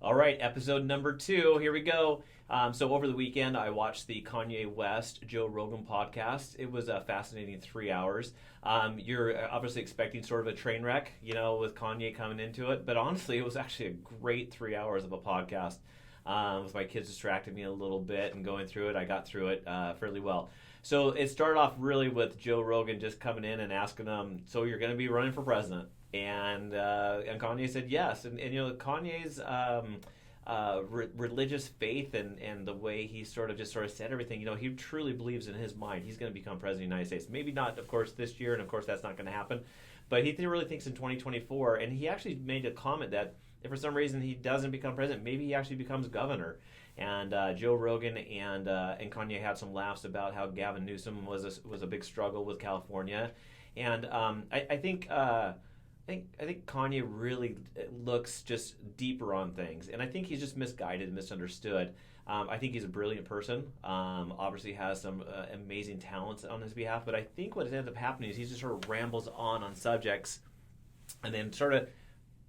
All right, episode number 2. Here we go. So over the weekend, I watched the Kanye West Joe Rogan podcast. It was a fascinating 3 hours. You're obviously expecting sort of a train wreck, with Kanye coming into it. But honestly, it was actually a great 3 hours of a podcast. With my kids distracting me a little bit and going through it, I got through it fairly well. So it started off really with Joe Rogan just coming in and asking him, "So you're going to be running for president?" And Kanye said yes. And Kanye's religious faith and the way he sort of said everything, he truly believes in his mind he's going to become president of the United States. Maybe not, of course, this year, and of course that's not going to happen. But he really thinks in 2024, and he actually made a comment that if for some reason he doesn't become president, maybe he actually becomes governor. And Joe Rogan and Kanye had some laughs about how Gavin Newsom was a big struggle with California, and I think Kanye really looks just deeper on things, and I think he's just misguided and misunderstood. I think he's a brilliant person. Obviously has some amazing talents on his behalf, but I think what ends up happening is he just sort of rambles on subjects, and then sort of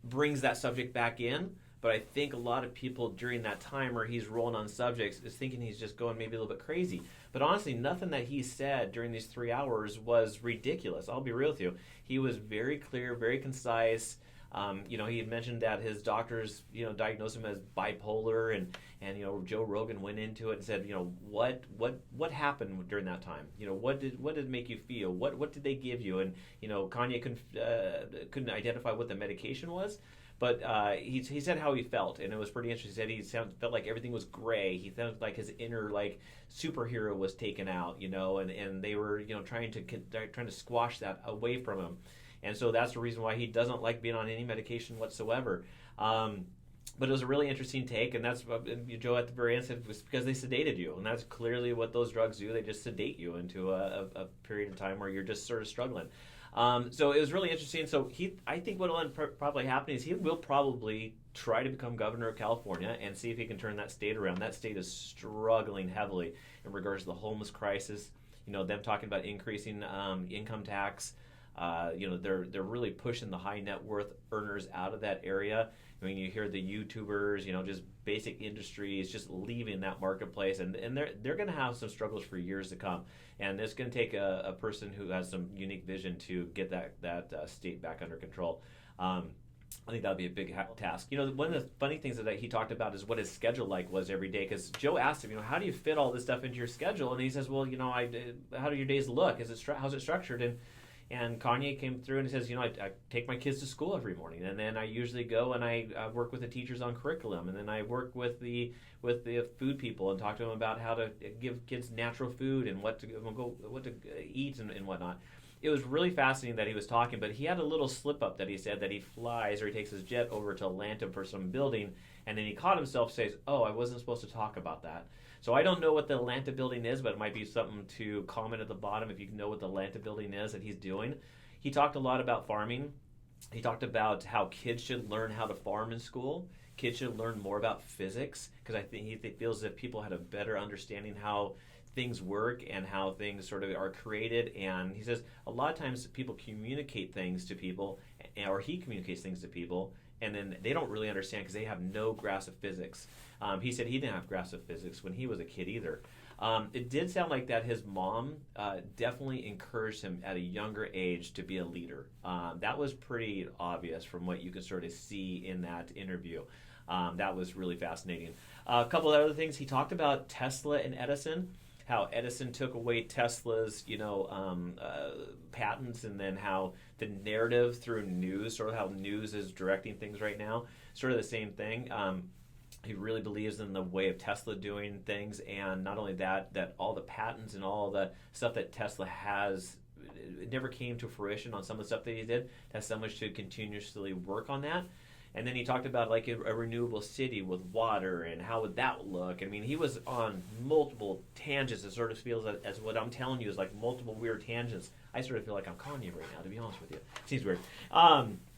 brings that subject back in. But I think a lot of people during that time where he's rolling on subjects is thinking he's just going maybe a little bit crazy. But honestly, nothing that he said during these 3 hours was ridiculous. I'll be real with you. He was very clear, very concise. He had mentioned that his doctors, diagnosed him as bipolar, and Joe Rogan went into it and said, what happened during that time? What did it make you feel? What did they give you? And Kanye couldn't identify what the medication was. But he said how he felt, and it was pretty interesting. He said he felt like everything was gray. He felt like his inner superhero was taken out, and they were trying to squash that away from him, and so that's the reason why he doesn't like being on any medication whatsoever. But it was a really interesting take, and that's Joe at the very end said it was because they sedated you, and that's clearly what those drugs do. They just sedate you into a period of time where you're just sort of struggling. So it was really interesting. So I think what will end probably happening is he will probably try to become governor of California and see if he can turn that state around. That state is struggling heavily in regards to the homeless crisis. Them talking about increasing income tax. They're really pushing the high net worth earners out of that area. I mean, you hear the YouTubers, just basic industries just leaving that marketplace, and they're going to have some struggles for years to come. And it's going to take a person who has some unique vision to get that state back under control. I think that would be a big task. One of the funny things that he talked about is what his schedule was every day. Because Joe asked him, how do you fit all this stuff into your schedule? And he says, well, how do your days look? How's it structured? And Kanye came through and he says, I take my kids to school every morning, and then I usually go and I work with the teachers on curriculum, and then I work with the food people and talk to them about how to give kids natural food and what to eat and whatnot. It was really fascinating that he was talking, but he had a little slip up that he said that he flies or he takes his jet over to Atlanta for some building, and then he caught himself saying, "Oh, I wasn't supposed to talk about that." So I don't know what the Atlanta building is, but it might be something to comment at the bottom if you know what the Atlanta building is that he's doing. He talked a lot about farming. He talked about how kids should learn how to farm in school. Kids should learn more about physics, because I think he feels that people had a better understanding how things work and how things sort of are created. And he says a lot of times people communicate things to people, or he communicates things to people, and then they don't really understand because they have no grasp of physics. He said he didn't have grasp of physics when he was a kid either. It did sound like that his mom definitely encouraged him at a younger age to be a leader. That was pretty obvious from what you could sort of see in that interview. That was really fascinating. A couple of other things. He talked about Tesla and Edison, how Edison took away Tesla's, patents, and then how the narrative through news, sort of how news is directing things right now, sort of the same thing. He really believes in the way of Tesla doing things, and not only that all the patents and all the stuff that Tesla has, it never came to fruition on some of the stuff that he did. That someone should continuously work on that. And then he talked about a renewable city with water and how would that look. I mean, he was on multiple tangents. It sort of feels as what I'm telling you is like multiple weird tangents. I sort of feel like I'm Kanye right now, to be honest with you. Seems weird.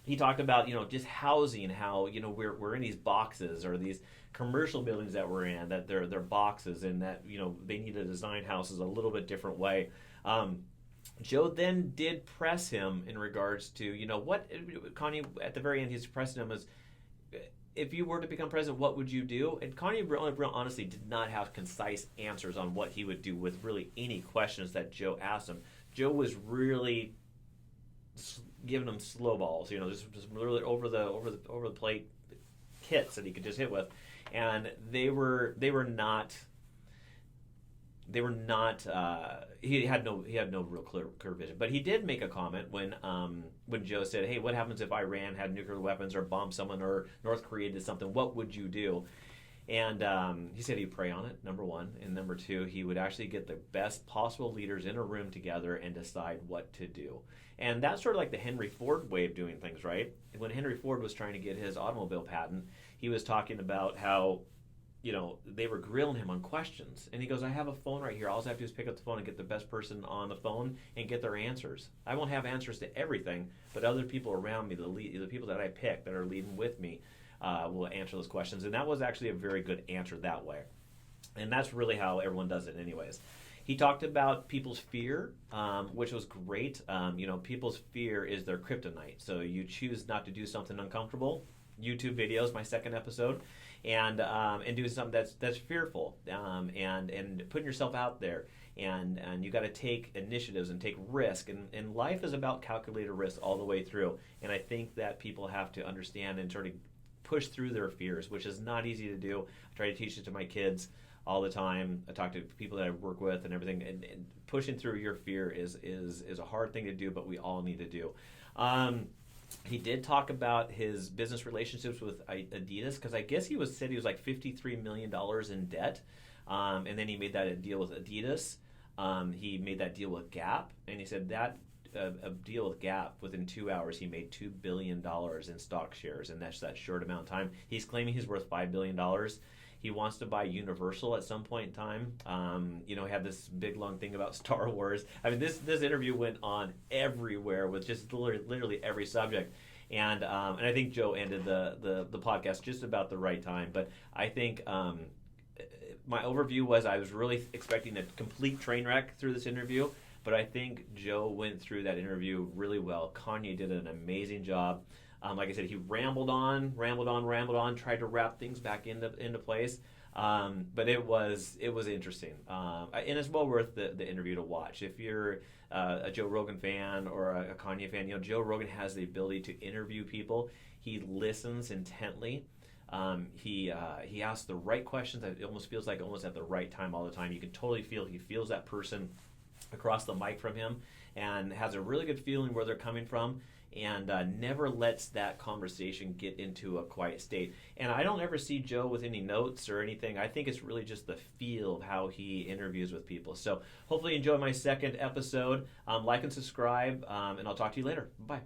He talked about just housing, how we're in these boxes, or these commercial buildings that we're in, that they're boxes, and that they need to design houses a little bit different way. Joe then did press him in regards to what Kanye at the very end. He's pressing him as if you were to become president, what would you do? And Kanye honestly did not have concise answers on what he would do with really any questions that Joe asked him. Joe was really giving him slow balls, just really over the plate hits that he could just hit with, and they were not. He had no real clear vision. But he did make a comment when Joe said, "Hey, what happens if Iran had nuclear weapons or bombed someone or North Korea did something? What would you do?" And he said he'd pray on it, number one, and number two, he would actually get the best possible leaders in a room together and decide what to do. And that's sort of like the Henry Ford way of doing things, right? When Henry Ford was trying to get his automobile patent, he was talking about how they were grilling him on questions. And he goes, I have a phone right here. All I have to do is pick up the phone and get the best person on the phone and get their answers. I won't have answers to everything, but other people around me, the people that I pick that are leading with me, will answer those questions. And that was actually a very good answer that way. And that's really how everyone does it anyways. He talked about people's fear, which was great. People's fear is their kryptonite. So you choose not to do something uncomfortable. YouTube videos, my second episode. And doing something that's fearful, and putting yourself out there, and you got to take initiatives and take risk, and life is about calculated risk all the way through. And I think that people have to understand and sort of push through their fears, which is not easy to do. I try to teach it to my kids all the time. I talk to people that I work with and everything, and pushing through your fear is a hard thing to do, but we all need to do. He did talk about his business relationships with Adidas, because I guess he said he was like $53 million in debt, and then he made that deal with Adidas. He made that deal with Gap, and he said that a deal with Gap, within 2 hours he made $2 billion in stock shares, and that's that short amount of time. He's claiming he's worth $5 billion. He wants to buy Universal at some point in time. He had this big long thing about Star Wars. I mean, this interview went on everywhere with just literally every subject. And I think Joe ended the podcast just about the right time. But I think my overview was I was really expecting a complete train wreck through this interview. But I think Joe went through that interview really well. Kanye did an amazing job. Like I said, he rambled on, tried to wrap things back into place. But it was interesting. And it's well worth the interview to watch. If you're a Joe Rogan fan or a Kanye fan, Joe Rogan has the ability to interview people. He listens intently. He asks the right questions. It almost feels like at the right time all the time. You can totally feel he feels that person across the mic from him and has a really good feeling where they're coming from, and never lets that conversation get into a quiet state. And I don't ever see Joe with any notes or anything. I think it's really just the feel of how he interviews with people. So hopefully you enjoy my second episode. Like and subscribe, and I'll talk to you later. Bye.